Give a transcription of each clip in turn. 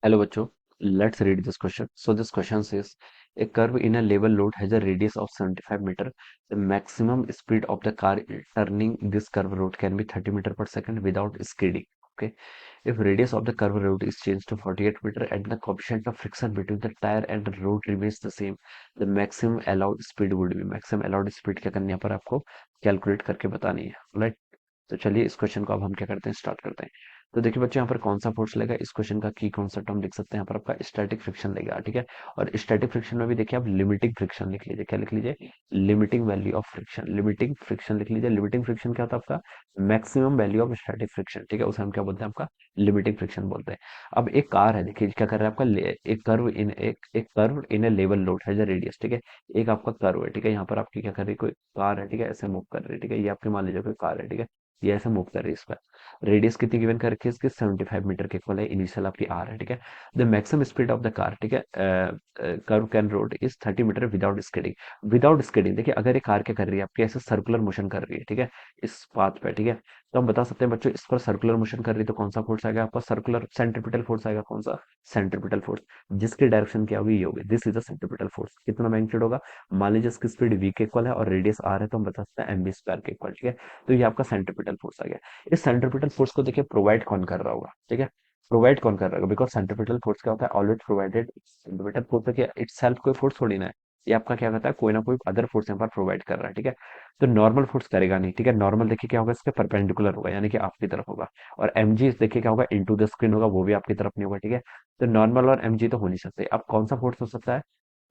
Hello, bachcho. Let's read this question. So this question says, a curve in a level load has a radius of 75 meter. The maximum speed of the car turning this curve road can be 30 meter per second without skidding. Okay. If radius of the curve road is changed to 48 meter and the coefficient of friction between the tire and the road remains the same, the maximum allowed speed would be. Maximum allowed speed क्या करनी है यहाँ पर आपको calculate करके बतानी है. Right. तो चलिए इस क्वेश्चन को अब हम क्या करते हैं, स्टार्ट करते हैं. तो देखिए बच्चों, यहाँ पर कौन सा फोर्स लेगा, इस क्वेश्चन का की कॉन्सेप्ट हम लिख सकते हैं. यहाँ पर आपका स्टैटिक फ्रिक्शन लेगा. ठीक है. और स्टैटिक फ्रिक्शन में भी देखिए आप लिमिटिंग फ्रिक्शन लिख लीजिए. क्या लिख लीजिए? Limiting value of friction. Limiting friction लिख लीजिए. लिमिटिंग फ्रिक्शन क्या होता है आपका? Maximum value of static friction. ठीक है, उसे हम क्या बोलते हैं? आपका लिमिटिंग फ्रिक्शन बोलते हैं. अब एक कार है, देखिए क्या कर रहा है आपका एक कर्व इन ए लेवल लोड है रेडियस. ठीक है. एक आपका कर्व है. ठीक है. यहाँ पर आपकी क्या कर रही है, कोई कार है. ठीक है, ऐसे मूव कर रही है. ठीक है, ये आपके मान लीजिए कोई कार है. ठीक है, ये ऐसे मूव कर रही है इस पर. रेडियस कितनी गिवन कर रखी है इसकी? 75 मीटर के इक्वल है. इनिशियल आपकी आर है. ठीक है. The maximum speed of the car. ठीक है. Curve can road is 30 meter without skidding. Without skidding देखिए, अगर ये कार क्या कर रही है आपकी, ऐसे सर्कुलर मोशन कर रही है. ठीक है, इस पाथ पे. ठीक है, तो हम बता सकते हैं बच्चों, इस पर सर्कुलर मोशन कर रही है तो कौन सा फोर्स आएगा आपका? सर्कुलर सेंट्रीपिटल फोर्स आएगा. कौन सा? Centripetal force. जिसकी डायरेक्शन क्या होगी? ये होगी. This is the centripetal force. कितना मैग्नीट्यूड होगा? मान लीजिए इसकी स्पीड v के इक्वल है और रेडियस r है, तो हम बता सकते हैं mv स्क्वायर के इक्वल. ठीक है, तो ये आपका सेंट्रीपिटल फोर्स आ गया. इस सेंट्रीपिटल फोर्स को देखिए प्रोवाइड कौन कर रहा होगा? ठीक है, प्रोवाइड कौन कर रहा होगा? बिकॉज सेंट्रीपिटल फोर्स क्या होता है? Always provided. सेंट्रीपिटल फोर्स है इटसेल्फ कोई फोर्स थोड़ी ना है. ये आपका क्या करता है? कोई ना कोई अदर फोर्स यहाँ पर प्रोवाइड कर रहा है. ठीक है, तो नॉर्मल फोर्स करेगा नहीं. ठीक है, नॉर्मल देखिए क्या होगा, इसके परपेंडिकुलर होगा, यानी कि आपकी तरफ होगा. और mg देखिए क्या होगा? इनटू द स्क्रीन होगा, वो भी आपकी तरफ नहीं होगा. ठीक है, तो नॉर्मल और mg तो हो नहीं सकते. अब कौन सा फोर्स हो सकता है?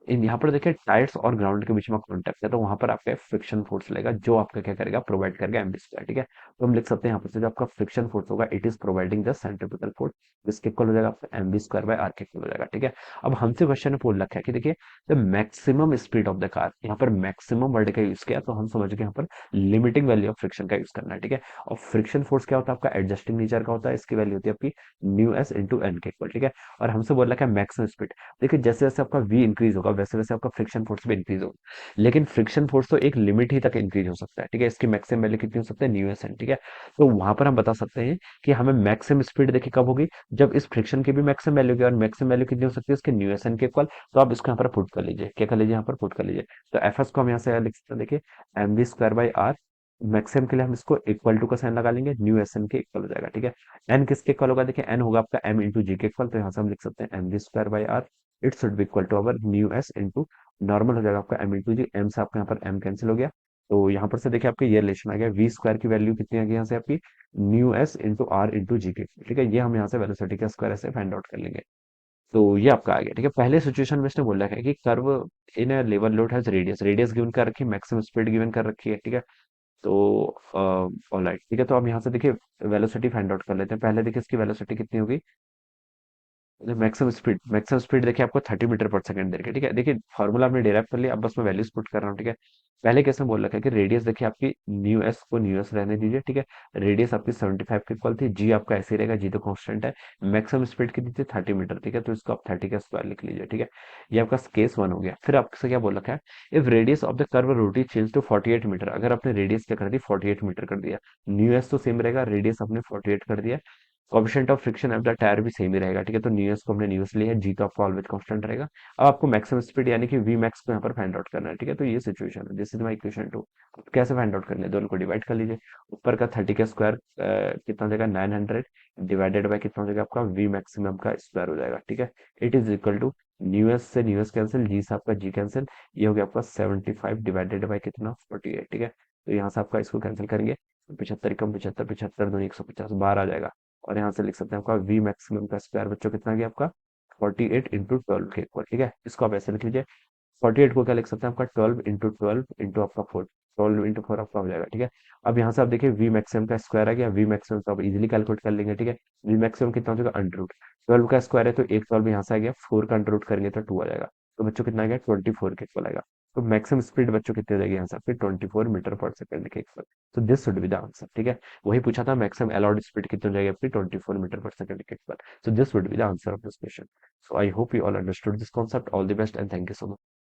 इन यहाँ पर देखिए टायर्स और ग्राउंड के बीच में कॉन्टेक्ट है, तो वहां पर आपका फ्रिक्शन फोर्स लगेगा, जो आपका क्या करेगा? प्रोवाइड करेगा एमबी स्क्वायर. ठीक है, तो हम लिख सकते हैं यहाँ पर से जो आपका फ्रिक्शन फोर्स होगा, it is providing the centripetal force. जिसके इक्वल हो जाएगा आपका एमबी स्क्वायर बाय आर के इक्वल हो जाएगा. ठीक है, अब हमसे क्वेश्चन में पूछ रखा है कि देखिए the maximum speed of the car. यहाँ पर मैक्सिमम वर्ड का यूज किया, तो हम समझ गए यहाँ पर लिमिटिंग वैल्यू ऑफ फ्रिक्शन का यूज करना है. ठीक है, और फ्रिक्शन फोर्स क्या होता है आपका? एडजस्टिंग नेचर का होता है. इसकी वैल्यू होती है आपकी न्यू एस इंटू एन के इक्वल. ठीक है, और हमसे बोल रखा है मैक्सिमम स्पीड. देखिए जैसे जैसे आपका v इंक्रीज होगा, वैसे वैसे आपका फ्रिक्शन फोर्स भी इंक्रीज होगा. लेकिन फ्रिक्शन फोर्स तो एक लिमिट ही तक इंक्रीज हो सकता है. ठीक है, इसकी मैक्सिमम वैल्यू कितनी हो सकती है? Mu S N. ठीक है, तो वहां पर हम बता सकते हैं कि हमें मैक्सिमम स्पीड देखिए कब होगी? जब इस फ्रिक्शन की भी मैक्सिमम वैल्यू होगी. और मैक्सिमम वैल्यू कितनी हो सकती है इसके? न्यू एस एन के इक्वल. तो आप इसको यहाँ पर पुट कर लीजिए. क्या कर लीजिए? यहाँ पर पुट कर लीजिए. तो एफ एस को हम यहाँ से लिख सकते हैं, देखिए M V square by R. Maximum के लिए हम इसको इक्वल टू का साइन लगा लेंगे, न्यू एस एन के इक्वल हो जाएगा. ठीक है, एन किसके इक्वल होगा? देखिए एन होगा आपका एम इंटू जी के इक्वल, तो यहाँ से हम लिख सकते हैं M V square by R. It should be equal to our mu S into normal हो जाएगा आपका एम इंटू जी. एम से आपका यहाँ पर एम कैंसिल हो गया. तो यहाँ पर से देखिए आपके ये रिलेशन आ गया, वी स्क्वायर की वैल्यू कितनी आ गई यहाँ से आपकी? New S into R into G K. ठीक है, ये हम यहाँ से वेलोसिटी का स्क्वायर ऐसे फाइंड आउट कर लेंगे. तो ये आपका आ गया. ठीक है, पहले सिचुएशन में इसने बोला है कि curve in level load has radius. Radius given कर रखी है, मैक्सिमम स्पीड गिवन कर रखी है. ठीक है, तो ऑलराइट. ठीक है, तो अब यहाँ से देखिए वेलोसिटी फाइंड आउट कर लेते हैं. पहले देखिए इसकी वेलोसिटी कितनी होगी? मैक्सिमम स्पीड देखिए आपको 30 मीटर पर सेकंड दे रखी है. ठीक है, देखिए फॉर्मूला आपने डेराइव कर लिया, अब बस मैं वैल्यूज पुट कर रहा हूँ. ठीक है, पहले केस में बोल रखा है कि रेडियस देखिए आपकी न्यू एस को न्यू एस रहने दीजिए. ठीक है, रेडियस आपकी 75 की इक्वल थी. जी आपका ऐसे ही रहेगा, जी तो कांस्टेंट है. मैक्सिमम स्पीड कितनी थी? 30 मीटर. ठीक है, तो इसको आप 30 का स्क्वायर लिख लीजिए. ठीक है, ये आपका केस वन हो गया. फिर आपसे क्या बोल रखा है? If radius of the curve रोटी चेंज टू 48 मीटर. अगर आपने रेडियस क्या कर दी? 48 मीटर कर दिया. न्यू एस तो सेम रहेगा, रेडियस आपने 48 कर दिया. Coefficient of friction of the tyre भी सेम ही रहेगा. ठीक है, तो न्यूएस को हमने न्यूएस लिया है, जी तो आपका ऑलवेज कांस्टेंट रहेगा. अब आपको मैक्सिमम स्पीड यानी कि वी मैक्स को यहाँ पर फाइंड आउट करना है. ठीक है, तो ये सिचुएशन है. This is my equation two. कैसे फाइंड आउट करना है? दोनों को डिवाइड कर लीजिए. ऊपर का 30 का स्क्वायर कितना हो जाएगा? 900 डिवाइडेड बाय कितना हो जाएगा आपका? वी मैक्सिमम का स्क्वायर हो जाएगा. ठीक है, इट इज इक्वल टू न्यूएस से न्यूएस कैंसिल, जी से आपका जी कैंसिल. ये हो गया आपका 75 डिवाइडेड बाय कितना? 48. ठीक है, तो यहाँ से आपका इसको कैंसिल करेंगे. 75 कम 75, 75 दूनी 150, बाहर आ जाएगा. और यहाँ से लिख सकते हैं आपका वी मैक्सिमम का स्क्वायर बच्चों कितना गया आपका? 48 इंटू 12 के इक्वल. ठीक है, इसको आप ऐसे लिख लीजिए. 48 को क्या लिख सकते हैं आपका? 12 इंटू 12 इंटू आपका 4. 12 इंटू 4 आपका हो जाएगा. ठीक है, अब यहाँ से आप देखिए वी मैक्सिमम का स्क्वायर आ गया. वी मैक्सिमम तो आप इजीली कैलकुलेट कर लेंगे. ठीक है, वी मैक्सिमम कितना हो जाएगा? अंडर रूट 12 का स्क्वायर है, तो एक 12 यहाँ से आ गया. 4 का अंडर रूट करेंगे तो 2 आ जाएगा. तो बच्चों कितना आ गया? 24 के इक्वल आएगा. तो मैक्सिमम स्पीड बच्चों कितनी हो जाएगी यहाँ से आपकी? 24 मीटर पर सेकंड के इक्वल. तो this should be the answer. ठीक है, वही पूछा था मैक्सिमम अलाउड स्पीड कितनी हो जाएगी आपकी? 24 मीटर पर सेकंड के equal. So this would be the answer of this question. So I hope you all understood this concept. All the best and thank you so much.